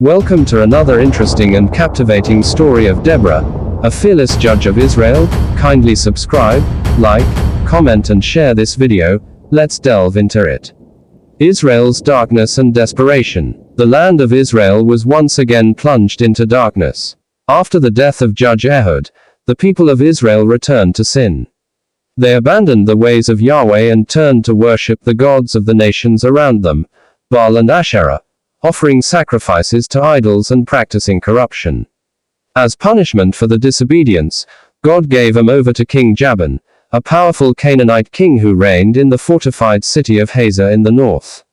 Welcome to another interesting and captivating story of Deborah, a fearless judge of Israel. Kindly subscribe, like, comment and share this video. Let's delve into it. Israel's darkness and desperation. The land of Israel was once again plunged into darkness. After the death of Judge Ehud, the people of Israel returned to sin. They abandoned the ways of Yahweh and turned to worship the gods of the nations around them, Baal and Asherah, offering sacrifices to idols and practicing corruption. As punishment for the disobedience, God gave them over to King Jabin, a powerful Canaanite king who reigned in the fortified city of Hazor in the north.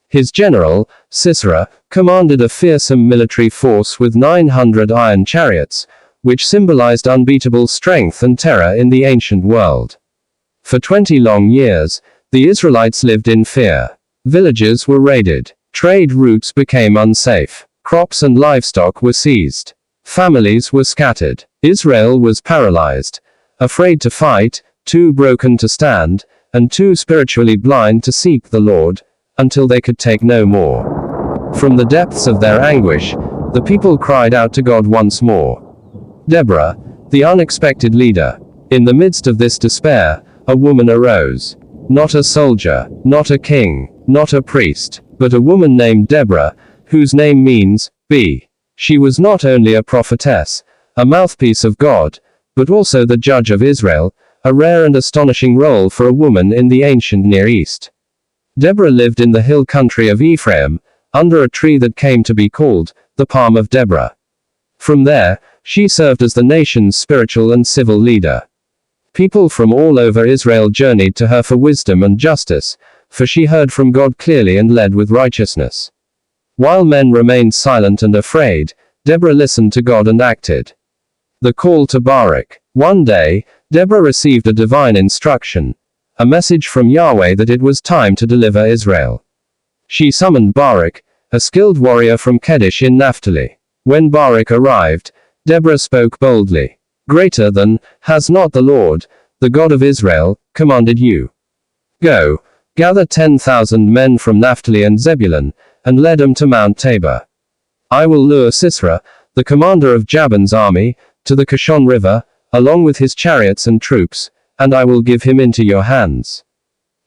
His general, Sisera, commanded a fearsome military force with 900 iron chariots, which symbolized unbeatable strength and terror in the ancient world. For 20 long years, the Israelites lived in fear. Villages were raided. Trade routes became unsafe. Crops and livestock were seized. Families were scattered. Israel was paralyzed, afraid to fight, too broken to stand, and too spiritually blind to seek the Lord, until they could take no more. From the depths of their anguish, the people cried out to God once more. Deborah, the unexpected leader. In the midst of this despair, a woman arose. Not a soldier, not a king, not a priest, but a woman named Deborah, whose name means, "Be." She was not only a prophetess, a mouthpiece of God, but also the judge of Israel, a rare and astonishing role for a woman in the ancient Near East. Deborah lived in the hill country of Ephraim, under a tree that came to be called the Palm of Deborah. From there, she served as the nation's spiritual and civil leader. People from all over Israel journeyed to her for wisdom and justice, for she heard from God clearly and led with righteousness. While men remained silent and afraid, Deborah listened to God and acted. The call to Barak. One day, Deborah received a divine instruction, a message from Yahweh that it was time to deliver Israel. She summoned Barak, a skilled warrior from Kedesh in Naphtali. When Barak arrived, Deborah spoke boldly. "Greater than, has not the Lord, the God of Israel, commanded you? Go, gather 10,000 men from Naphtali and Zebulun, and lead them to Mount Tabor. I will lure Sisera, the commander of Jabin's army, to the Kishon River, along with his chariots and troops, and I will give him into your hands."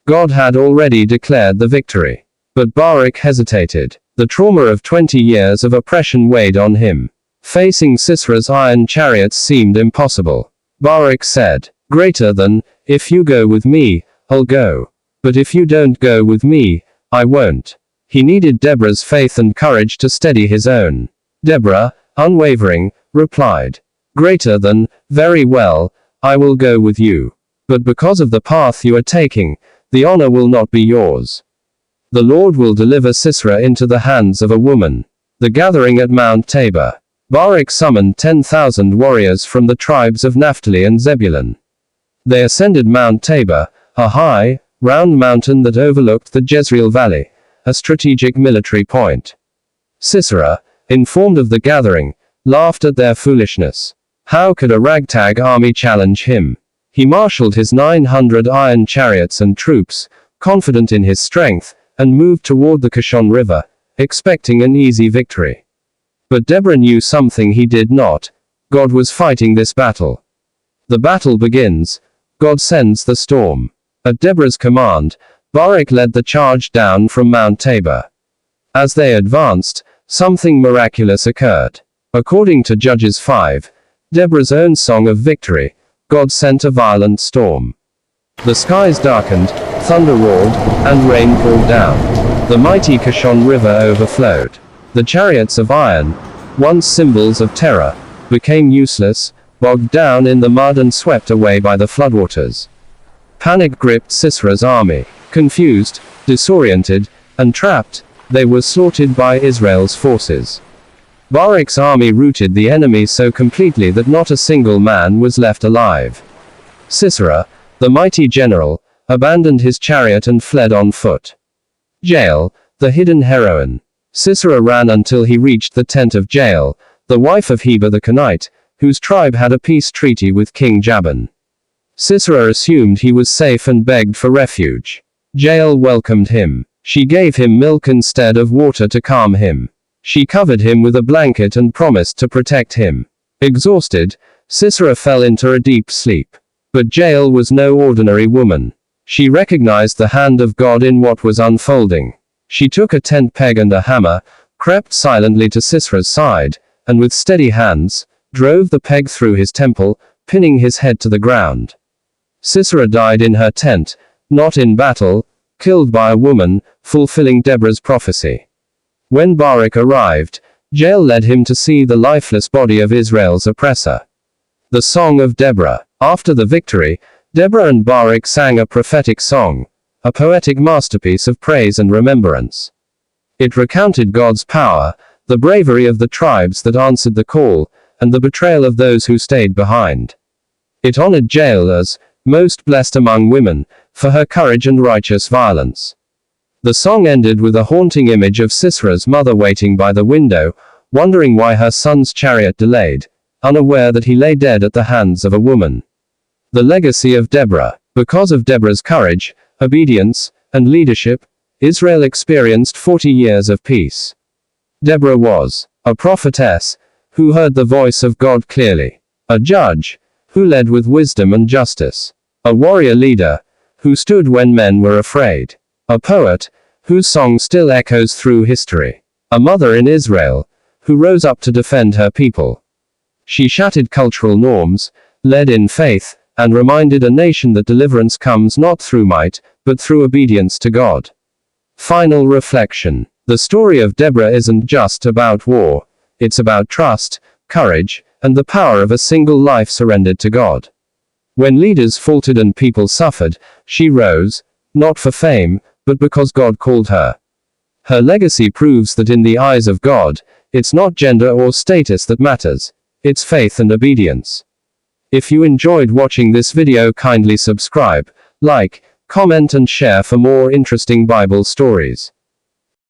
God had already declared the victory. But Barak hesitated. The trauma of 20 years of oppression weighed on him. Facing Sisera's iron chariots seemed impossible. Barak said, "Greater than, if you go with me, I'll go. But if you don't go with me, I won't." He needed Deborah's faith and courage to steady his own. Deborah, unwavering, replied, "Greater than, very well, I will go with you. But because of the path you are taking, the honor will not be yours. The Lord will deliver Sisera into the hands of a woman." The gathering at Mount Tabor. Barak summoned 10,000 warriors from the tribes of Naphtali and Zebulun. They ascended Mount Tabor, a high, round mountain that overlooked the Jezreel Valley, a strategic military point. Sisera, informed of the gathering, laughed at their foolishness. How could a ragtag army challenge him? He marshaled his 900 iron chariots and troops, confident in his strength, and moved toward the Kishon River, expecting an easy victory. But Deborah knew something he did not. God was fighting this battle. The battle begins. God sends the storm. At Deborah's command, Barak led the charge down from Mount Tabor. As they advanced, something miraculous occurred. According to Judges 5, Deborah's own song of victory, God sent a violent storm. The skies darkened, thunder roared, and rain poured down. The mighty Kishon River overflowed. The chariots of iron, once symbols of terror, became useless, bogged down in the mud and swept away by the floodwaters. Panic gripped Sisera's army. Confused, disoriented, and trapped, they were slaughtered by Israel's forces. Barak's army routed the enemy so completely that not a single man was left alive. Sisera, the mighty general, abandoned his chariot and fled on foot. Jael, the hidden heroine. Sisera ran until he reached the tent of Jael, the wife of Heber the Kenite, whose tribe had a peace treaty with King Jabin. Sisera assumed he was safe and begged for refuge. Jael welcomed him. She gave him milk instead of water to calm him. She covered him with a blanket and promised to protect him. Exhausted, Sisera fell into a deep sleep. But Jael was no ordinary woman. She recognized the hand of God in what was unfolding. She took a tent peg and a hammer, crept silently to Sisera's side, and with steady hands, drove the peg through his temple, pinning his head to the ground. Sisera died in her tent, not in battle, killed by a woman, fulfilling Deborah's prophecy. When Barak arrived, Jael led him to see the lifeless body of Israel's oppressor. The Song of Deborah. After the victory, Deborah and Barak sang a prophetic song, a poetic masterpiece of praise and remembrance. It recounted God's power, the bravery of the tribes that answered the call, and the betrayal of those who stayed behind. It honored Jael as most blessed among women, for her courage and righteous violence. The song ended with a haunting image of Sisera's mother waiting by the window, wondering why her son's chariot delayed, unaware that he lay dead at the hands of a woman. The legacy of Deborah. Because of Deborah's courage, obedience, and leadership, Israel experienced 40 years of peace. Deborah was a prophetess, who heard the voice of God clearly. A judge, who led with wisdom and justice. A warrior leader, who stood when men were afraid. A poet, whose song still echoes through history. A mother in Israel, who rose up to defend her people. She shattered cultural norms, led in faith, and reminded a nation that deliverance comes not through might, but through obedience to God. Final reflection. The story of Deborah isn't just about war, it's about trust, courage, and the power of a single life surrendered to God. When leaders faltered and people suffered, she rose, not for fame, but because God called her. Her legacy proves that in the eyes of God, it's not gender or status that matters, it's faith and obedience. If you enjoyed watching this video, kindly subscribe, like, comment and share for more interesting Bible stories.